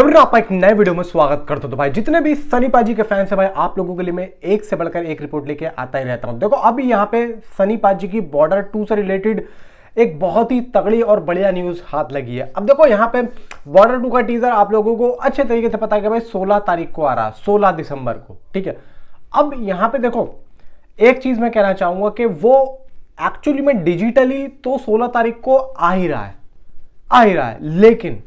आपका एक नए वीडियो में स्वागत करता हूं। तो भाई जितने भी सनी पाजी के फैंस हैं भाई, आप लोगों के लिए मैं एक से बढ़कर एक रिपोर्ट लेके आता ही रहता हूं। देखो अभी यहाँ पे सनी पाजी की बॉर्डर 2 से रिलेटेड एक बहुत ही तगड़ी और बढ़िया न्यूज हाथ लगी है। अब देखो यहाँ पे बॉर्डर 2 का टीजर आप लोगों को अच्छे तरीके से पता है कि भाई 16 तारीख को आ रहा है, 16 दिसंबर को, ठीक है। अब यहाँ पे देखो एक चीज मैं कहना चाहूंगा कि वो एक्चुअली में डिजिटली तो 16 तारीख को आ ही रहा है, लेकिन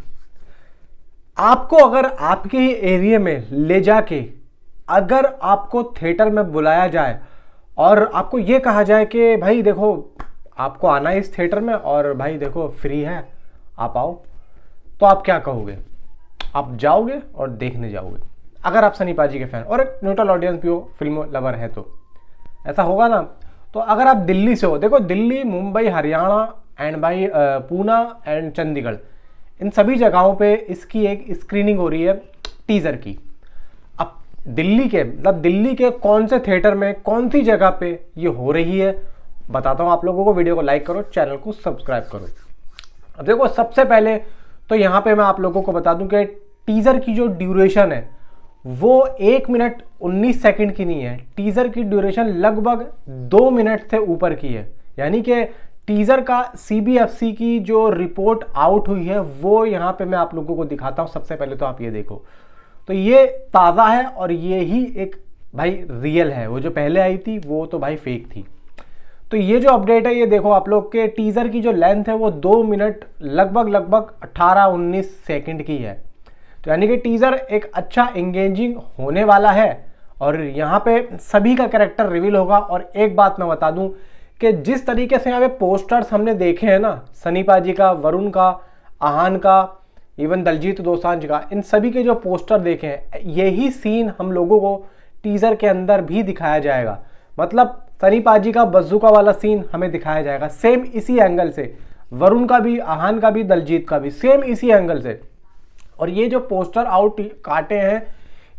आपको अगर आपके ही एरिया में ले जाके अगर आपको थिएटर में बुलाया जाए और आपको ये कहा जाए कि भाई देखो आपको आना है इस थिएटर में और भाई देखो फ्री है, आप आओ, तो आप क्या कहोगे? आप जाओगे और देखने जाओगे अगर आप सनी पाजी के फैन और एक न्यूट्रल ऑडियंस भी हो, फिल्म लवर है तो ऐसा होगा ना। तो अगर आप दिल्ली से हो, देखो दिल्ली, मुंबई, हरियाणा एंड भाई पूना एंड चंडीगढ़, इन सभी जगहों पे इसकी एक स्क्रीनिंग हो रही है टीजर की। अब दिल्ली के कौन से थिएटर में कौन सी जगह पे ये हो रही है बताता हूँ आप लोगों को। वीडियो को लाइक करो, चैनल को सब्सक्राइब करो। अब देखो सबसे पहले तो यहाँ पे मैं आप लोगों को बता दूं कि टीजर की जो ड्यूरेशन है वो 1 मिनट 19 सेकंड की नहीं है। टीजर की ड्यूरेशन लगभग 2 मिनट से ऊपर की है। यानी कि टीजर का सीबीएफसी की जो रिपोर्ट आउट हुई है वो यहाँ पे मैं आप लोगों को दिखाता हूँ। सबसे पहले तो आप ये देखो, तो ये ताज़ा है और ये ही एक भाई रियल है। वो जो पहले आई थी वो तो भाई फेक थी। तो ये जो अपडेट है ये देखो आप लोग के टीजर की जो लेंथ है वो 2 मिनट लगभग 18-19 सेकंड की है। तो यानी कि टीजर एक अच्छा एंगेजिंग होने वाला है और यहाँ पे सभी का कैरेक्टर रिवील होगा। और एक बात मैं बता दूं कि जिस तरीके से यहाँ पे पोस्टर्स हमने देखे हैं ना, सनी पाजी का, वरुण का, आहान का, इवन दलजीत दोसांझ का, इन सभी के जो पोस्टर देखे हैं यही सीन हम लोगों को टीजर के अंदर भी दिखाया जाएगा। मतलब सनी पाजी का बज्जूका वाला सीन हमें दिखाया जाएगा सेम इसी एंगल से, वरुण का भी, आहान का भी, दलजीत का भी सेम इसी एंगल से। और ये जो पोस्टर आउट काटे हैं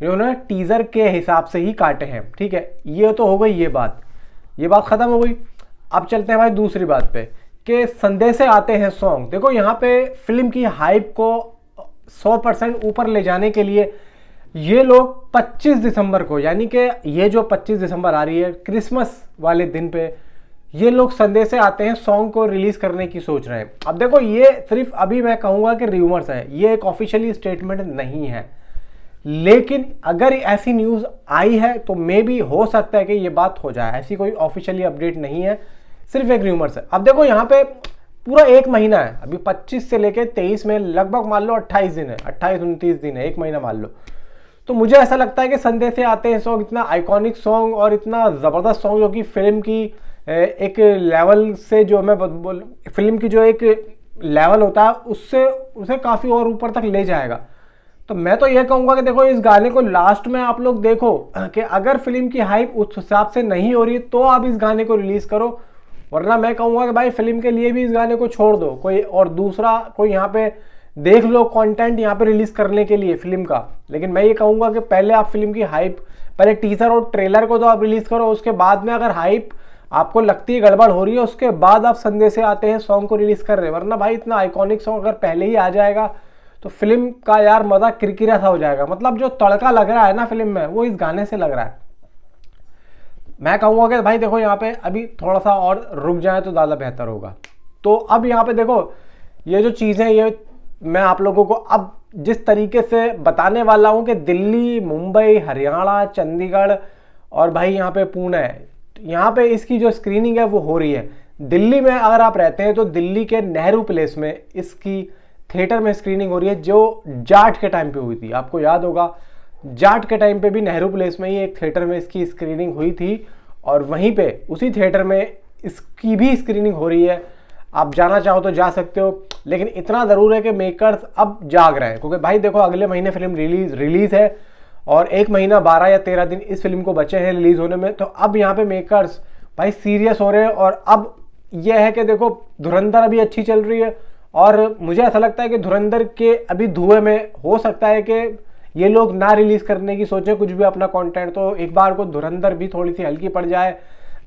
इन्होंने टीजर के हिसाब से ही काटे हैं, ठीक है। ये तो हो गई ये बात खत्म हो गई। अब चलते हैं भाई दूसरी बात पे कि संदेशे आते हैं सॉन्ग। देखो यहाँ पे फिल्म की हाइप को 100% ऊपर ले जाने के लिए ये लोग 25 दिसंबर को, यानी कि ये जो 25 दिसंबर आ रही है क्रिसमस वाले दिन पे, ये लोग संदेशे आते हैं सॉन्ग को रिलीज करने की सोच रहे हैं। अब देखो ये सिर्फ अभी मैं कहूँगा कि रूमर्स है, ये एक ऑफिशियली स्टेटमेंट नहीं है, लेकिन अगर ऐसी न्यूज़ आई है तो मे बी हो सकता है कि ये बात हो जाए। ऐसी कोई ऑफिशियली अपडेट नहीं है, सिर्फ एक रूमर्स है। अब देखो यहाँ पे पूरा 1 महीना है, अभी 25 से लेके 23 में लगभग मान लो 28 दिन है, 28-29 दिन है, 1 महीना मान लो। तो मुझे ऐसा लगता है कि संदेशे आते हैं सॉन्ग इतना आइकॉनिक सॉन्ग और इतना ज़बरदस्त सॉन्ग जो कि फिल्म की एक लेवल से, जो मैं फिल्म की जो एक लेवल होता है उसे काफ़ी और ऊपर तक ले जाएगा। तो मैं तो ये कहूँगा कि देखो इस गाने को लास्ट में आप लोग देखो कि अगर फिल्म की हाइप उस हिसाब से नहीं हो रही तो आप इस गाने को रिलीज़ करो, वरना मैं कहूँगा कि भाई फिल्म के लिए भी इस गाने को छोड़ दो, कोई और दूसरा कोई यहाँ पे देख लो कंटेंट यहाँ पे रिलीज़ करने के लिए फिल्म का। लेकिन मैं ये कहूँगा कि पहले आप फिल्म की हाइप, पहले टीजर और ट्रेलर को तो आप रिलीज़ करो, उसके बाद में अगर हाइप आपको लगती है गड़बड़ हो रही है उसके बाद आप संदेशे आते हैं सॉन्ग को रिलीज़ कर रहे हैं। वरना भाई इतना आइकॉनिक सॉन्ग अगर पहले ही आ जाएगा तो फिल्म का यार मज़ा किरकिरा सा हो जाएगा। मतलब जो तड़का लग रहा है ना फिल्म में वो इस गाने से लग रहा है। मैं कहूँगा कि भाई देखो यहाँ पे अभी थोड़ा सा और रुक जाए तो ज़्यादा बेहतर होगा। तो अब यहाँ पे देखो ये जो चीज़ें ये मैं आप लोगों को अब जिस तरीके से बताने वाला हूँ कि दिल्ली, मुंबई, हरियाणा, चंडीगढ़ और भाई यहाँ पे पुणे है, यहाँ पे इसकी जो स्क्रीनिंग है वो हो रही है। दिल्ली में अगर आप रहते हैं तो दिल्ली के नेहरू प्लेस में इसकी थिएटर में स्क्रीनिंग हो रही है जो जाट के टाइम पे हुई थी। आपको याद होगा जाट के टाइम पे भी नेहरू प्लेस में ही एक थिएटर में इसकी स्क्रीनिंग हुई थी और वहीं पे उसी थिएटर में इसकी भी स्क्रीनिंग हो रही है। आप जाना चाहो तो जा सकते हो, लेकिन इतना ज़रूर है कि मेकर्स अब जाग रहे हैं क्योंकि भाई देखो अगले महीने फिल्म रिलीज़ है और 1 महीना 12 या 13 दिन इस फिल्म को बचे हैं रिलीज़ होने में। तो अब यहाँ पे मेकर्स भाई सीरियस हो रहे हैं और अब यह है कि देखो धुरंधर अभी अच्छी चल रही है और मुझे ऐसा लगता है कि धुरंधर के अभी धुएं में हो सकता है कि ये लोग ना रिलीज़ करने की सोचें कुछ भी अपना कंटेंट, तो एक बार को धुरंधर भी थोड़ी सी हल्की पड़ जाए,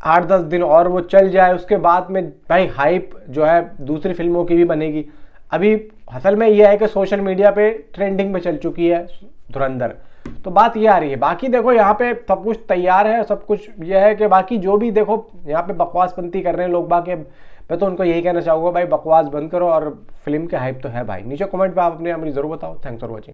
8-10 दिन और वो चल जाए, उसके बाद में भाई हाइप जो है दूसरी फिल्मों की भी बनेगी। अभी असल में यह है कि सोशल मीडिया पे ट्रेंडिंग पे चल चुकी है धुरंधर। तो बात ये आ रही है, बाकी देखो यहाँ पे सब कुछ तैयार है, सब कुछ यह है कि बाकी जो भी देखो यहाँ पे बकवासपंती कर रहे हैं लोग बाकी, मैं तो उनको यही कहना चाहूँगा भाई बकवास बंद करो और फिल्म के हाइप तो है भाई। नीचे कमेंट पे आप अपनी जरूर बताओ। Thanks for watching.